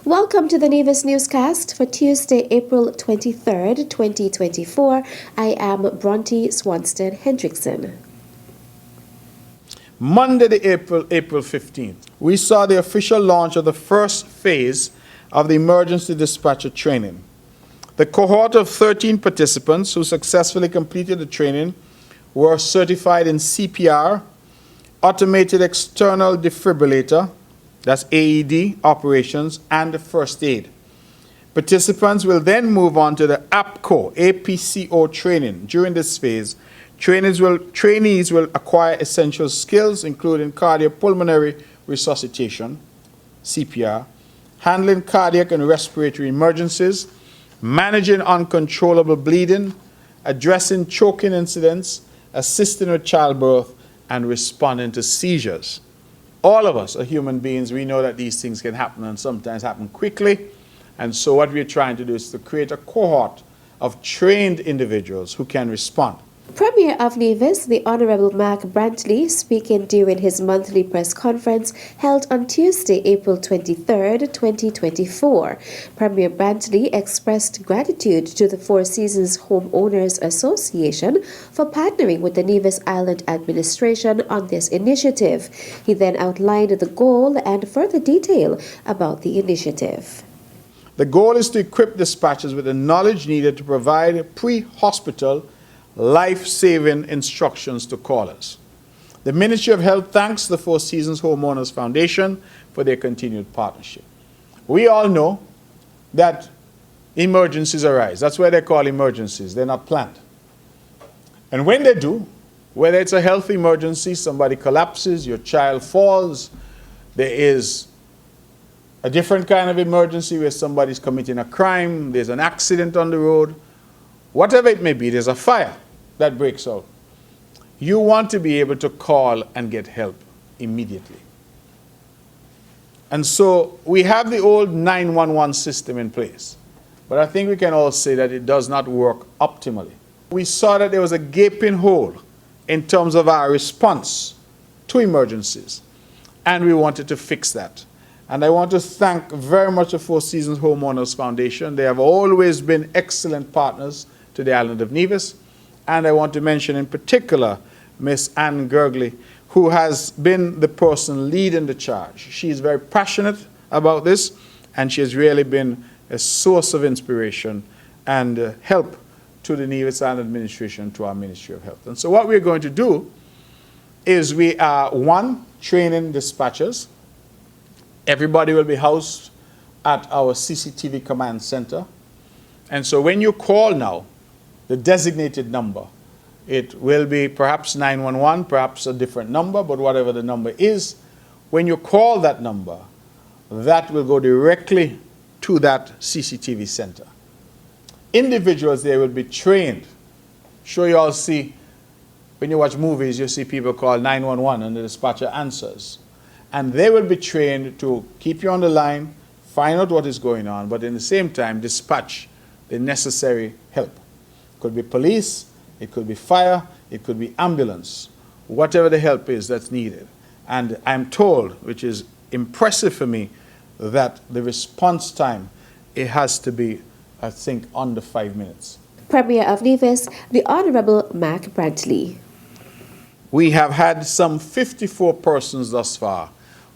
Welcome to the Nevis Newscast for Tuesday, April 23rd, 2024. I am Bronte Swanston Hendrickson. Monday, April 15th, we saw the official launch of the first phase of the emergency dispatcher training. The cohort of 13 participants who successfully completed the training were certified in CPR, automated external defibrillator, that's AED operations, and first aid. Participants will then move on to the APCO training. During this phase, trainees will acquire essential skills including cardiopulmonary resuscitation, CPR, handling cardiac and respiratory emergencies, managing uncontrollable bleeding, addressing choking incidents, assisting with childbirth, and responding to seizures. All of us are human beings. We know that these things can happen and sometimes happen quickly. And so what we're trying to do is to create a cohort of trained individuals who can respond. Premier of Nevis, the Honourable Mark Brantley, speaking during his monthly press conference held on Tuesday, April 23rd, 2024. Premier Brantley expressed gratitude to the Four Seasons Homeowners Association for partnering with the Nevis Island Administration on this initiative. He then outlined the goal and further detail about the initiative. The goal is to equip dispatchers with the knowledge needed to provide pre-hospital life-saving instructions to callers. The Ministry of Health thanks the Four Seasons Homeowners Foundation for their continued partnership. We all know that emergencies arise. That's why they're called emergencies. They're not planned. And when they do, whether it's a health emergency, somebody collapses, your child falls, there is a different kind of emergency where somebody's committing a crime, there's an accident on the road, whatever it may be, there's a fire that breaks out. You want to be able to call and get help immediately. And so we have the old 911 system in place, but I think we can all say that it does not work optimally. We saw that there was a gaping hole in terms of our response to emergencies, and we wanted to fix that. And I want to thank very much the Four Seasons Homeowners Foundation. They have always been excellent partners to the island of Nevis. And I want to mention in particular Miss Anne Gergley, who has been the person leading the charge. She is very passionate about this, and she has really been a source of inspiration and help to the Nevis Island Administration, to our Ministry of Health. And so what we're going to do is we are, one, training dispatchers. Everybody will be housed at our CCTV command center. And so when you call now, the designated number, it will be perhaps 911, perhaps a different number, but whatever the number is, when you call that number, that will go directly to that CCTV center. Individuals there will be trained. Sure, you all see, when you watch movies, you see people call 911 and the dispatcher answers. And they will be trained to keep you on the line, find out what is going on, but in the same time, dispatch the necessary help. It could be police, it could be fire, it could be ambulance, whatever the help is that's needed. And I'm told, which is impressive for me, that the response time, it has to be, I think, under 5 minutes. Premier of Nevis, the Honourable Mark Brantley. We have had some 54 persons thus far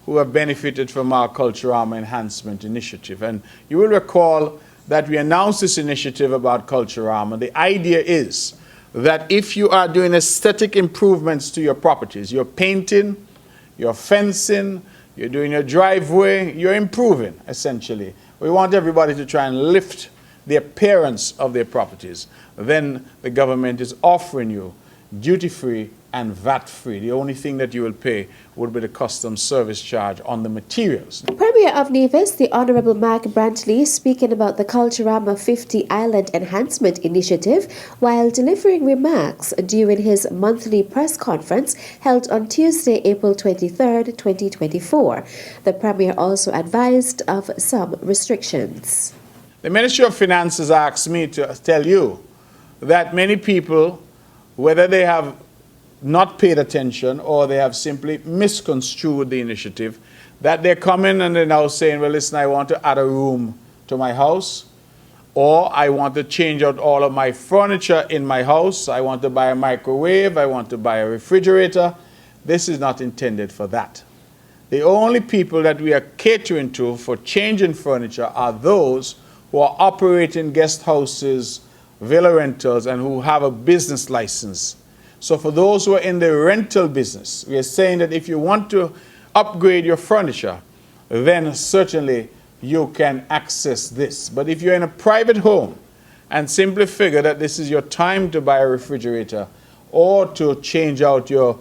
who have benefited from our Culturama Enhancement Initiative. And you will recall that we announced this initiative about Culturama. The idea is that if you are doing aesthetic improvements to your properties, you're painting, you're fencing, you're doing your driveway, you're improving, essentially. We want everybody to try and lift the appearance of their properties. Then the government is offering you duty-free and VAT-free. The only thing that you will pay would be the customs service charge on the materials. Premier of Nevis, the Honourable Mark Brantley, speaking about the Culturama C50 Island Enhancement Initiative while delivering remarks during his monthly press conference held on Tuesday, April 23rd, 2024. The Premier also advised of some restrictions. The Ministry of Finances asked me to tell you that many people, whether they have not paid attention or they have simply misconstrued the initiative, that they're coming and they're now saying, well, listen, I want to add a room to my house, or I want to change out all of my furniture in my house. I want to buy a microwave. I want to buy a refrigerator. This is not intended for that. The only people that we are catering to for changing furniture are those who are operating guest houses, villa rentals, and who have a business license. So for those who are in the rental business, we are saying that if you want to upgrade your furniture, then certainly you can access this. But if you're in a private home and simply figure that this is your time to buy a refrigerator or to change out your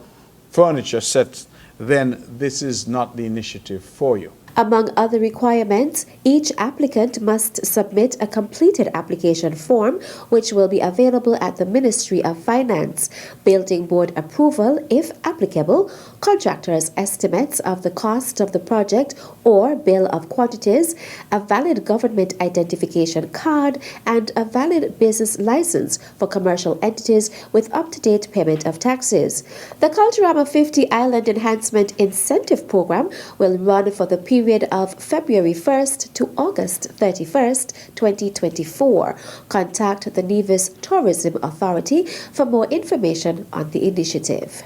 furniture set, then this is not the initiative for you. Among other requirements, each applicant must submit a completed application form, which will be available at the Ministry of Finance, Building Board approval, if applicable, contractors' estimates of the cost of the project or bill of quantities, a valid government identification card, and a valid business license for commercial entities with up-to-date payment of taxes. The Culturama C50 Island Enhancement Incentive Program will run for the period of February 1st to August 31st, 2024. Contact the Nevis Tourism Authority for more information on the initiative.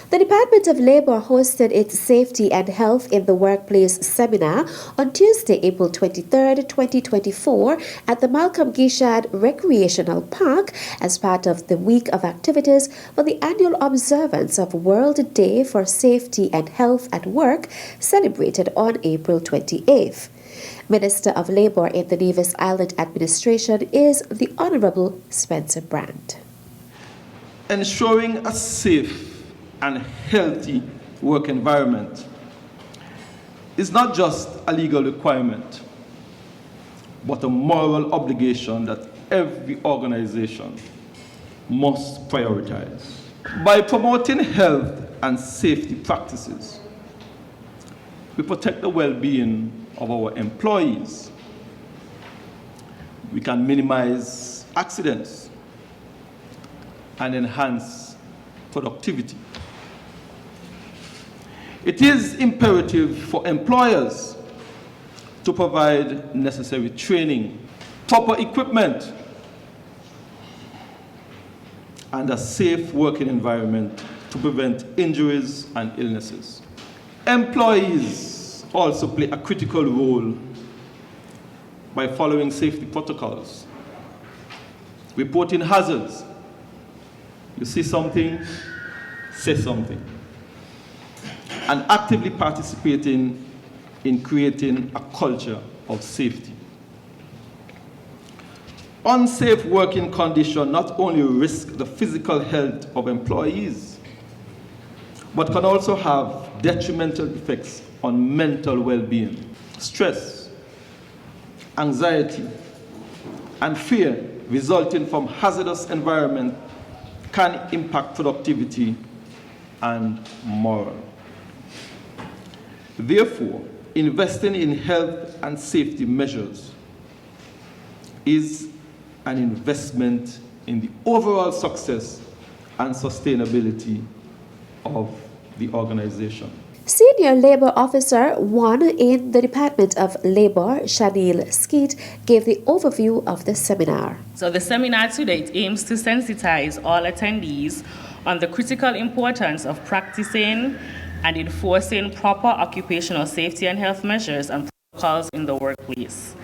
The Department of Labor hosted its Safety and Health in the Workplace seminar on Tuesday, April 23, 2024 at the Malcolm Gishad Recreational Park as part of the week of activities for the annual observance of World Day for Safety and Health at Work, celebrated on April 28th. Minister of Labor in the Nevis Island Administration is the Honorable Spencer Brand. Ensuring a safe and healthy work environment is not just a legal requirement, but a moral obligation that every organization must prioritize. By promoting health and safety practices, we protect the well-being of our employees. We can minimize accidents and enhance productivity. It is imperative for employers to provide necessary training, proper equipment, and a safe working environment to prevent injuries and illnesses. Employees also play a critical role by following safety protocols, reporting hazards. You see something, say something, and actively participating in creating a culture of safety. Unsafe working conditions not only risk the physical health of employees, but can also have detrimental effects on mental well-being. Stress, anxiety, and fear resulting from hazardous environment can impact productivity and morale. Therefore, investing in health and safety measures is an investment in the overall success and sustainability of the organization. Senior Labour Officer 1 in the Department of Labour, Shanil Skeet, gave the overview of the seminar. So the seminar today aims to sensitize all attendees on the critical importance of practicing and enforcing proper occupational safety and health measures and protocols in the workplace.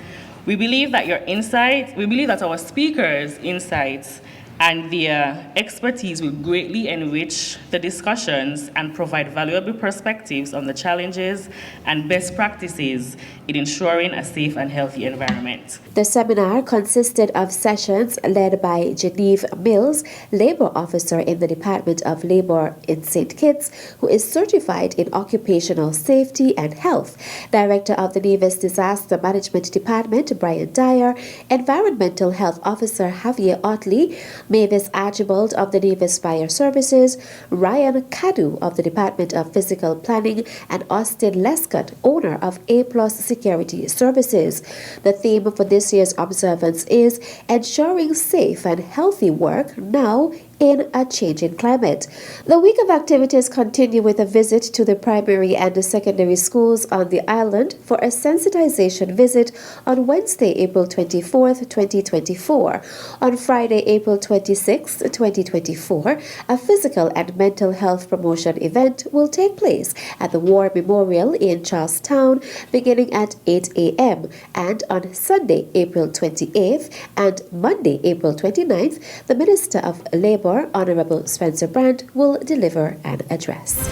We believe that our speakers' insights and their expertise will greatly enrich the discussions and provide valuable perspectives on the challenges and best practices in ensuring a safe and healthy environment. The seminar consisted of sessions led by Genevieve Mills, Labour Officer in the Department of Labour in St. Kitts, who is certified in occupational safety and health, Director of the Nevis Disaster Management Department, Brian Dyer, Environmental Health Officer Javier Otley, Mavis Archibald of the Nevis Fire Services, Ryan Cadu of the Department of Physical Planning, and Austin Lescott, owner of A+ Security Services. The theme for this year's observance is ensuring safe and healthy work now in a changing climate. The week of activities continue with a visit to the primary and the secondary schools on the island for a sensitization visit on Wednesday, April 24th, 2024. On Friday, April 26th, 2024, a physical and mental health promotion event will take place at the War Memorial in Charlestown beginning at 8 a.m. and on Sunday, April 28th and Monday, April 29th, the Minister of Labour, Honorable Spencer Brandt, will deliver an address.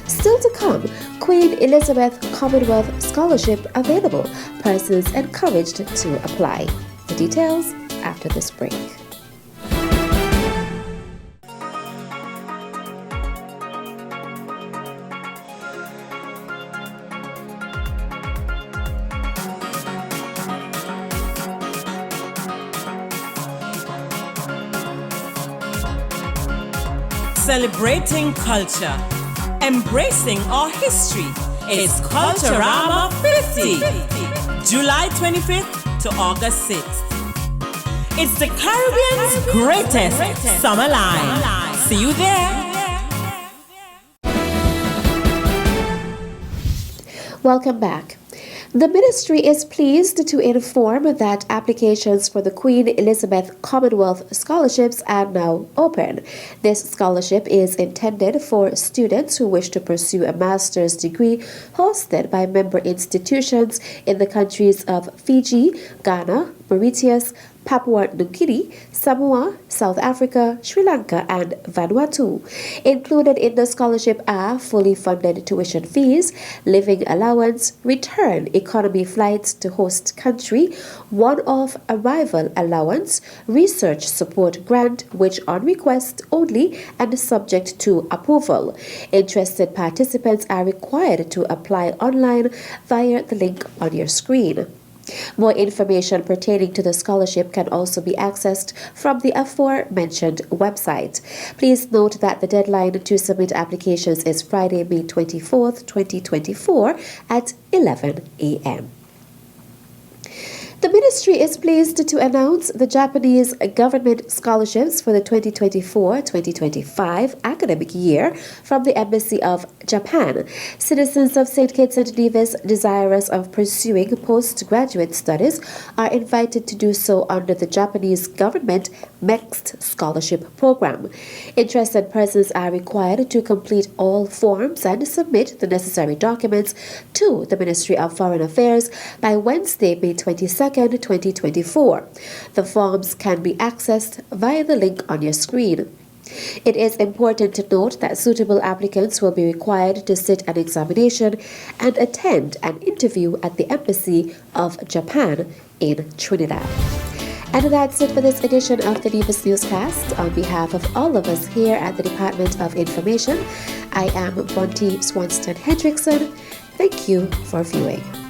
Still to come, Queen Elizabeth Commonwealth Scholarship available. Persons encouraged to apply. The details after this break. Celebrating culture, embracing our history. It's Culturama 50, July 25th to August 6th. It's the Caribbean's greatest summer line. See you there. Welcome back. The ministry is pleased to inform that applications for the Queen Elizabeth Commonwealth Scholarships are now open. This scholarship is intended for students who wish to pursue a master's degree hosted by member institutions in the countries of Fiji, Ghana, Mauritius, Papua New Guinea, Samoa, South Africa, Sri Lanka, and Vanuatu. Included in the scholarship are fully funded tuition fees, living allowance, return economy flights to host country, one-off arrival allowance, research support grant, which on request only and subject to approval. Interested participants are required to apply online via the link on your screen. More information pertaining to the scholarship can also be accessed from the aforementioned website. Please note that the deadline to submit applications is Friday, May 24th, 2024 at 11 a.m. The ministry is pleased to announce the Japanese government scholarships for the 2024-2025 academic year from the Embassy of Japan. Citizens of St. Kitts and Nevis desirous of pursuing postgraduate studies are invited to do so under the Japanese government Mixed Scholarship Program. Interested persons are required to complete all forms and submit the necessary documents to the Ministry of Foreign Affairs by Wednesday, May 22nd, 2024. The forms can be accessed via the link on your screen. It is important to note that suitable applicants will be required to sit an examination and attend an interview at the Embassy of Japan in Trinidad. And that's it for this edition of the Nevis Newscast. On behalf of all of us here at the Department of Information, I am Bonti Swanston Hendrickson. Thank you for viewing.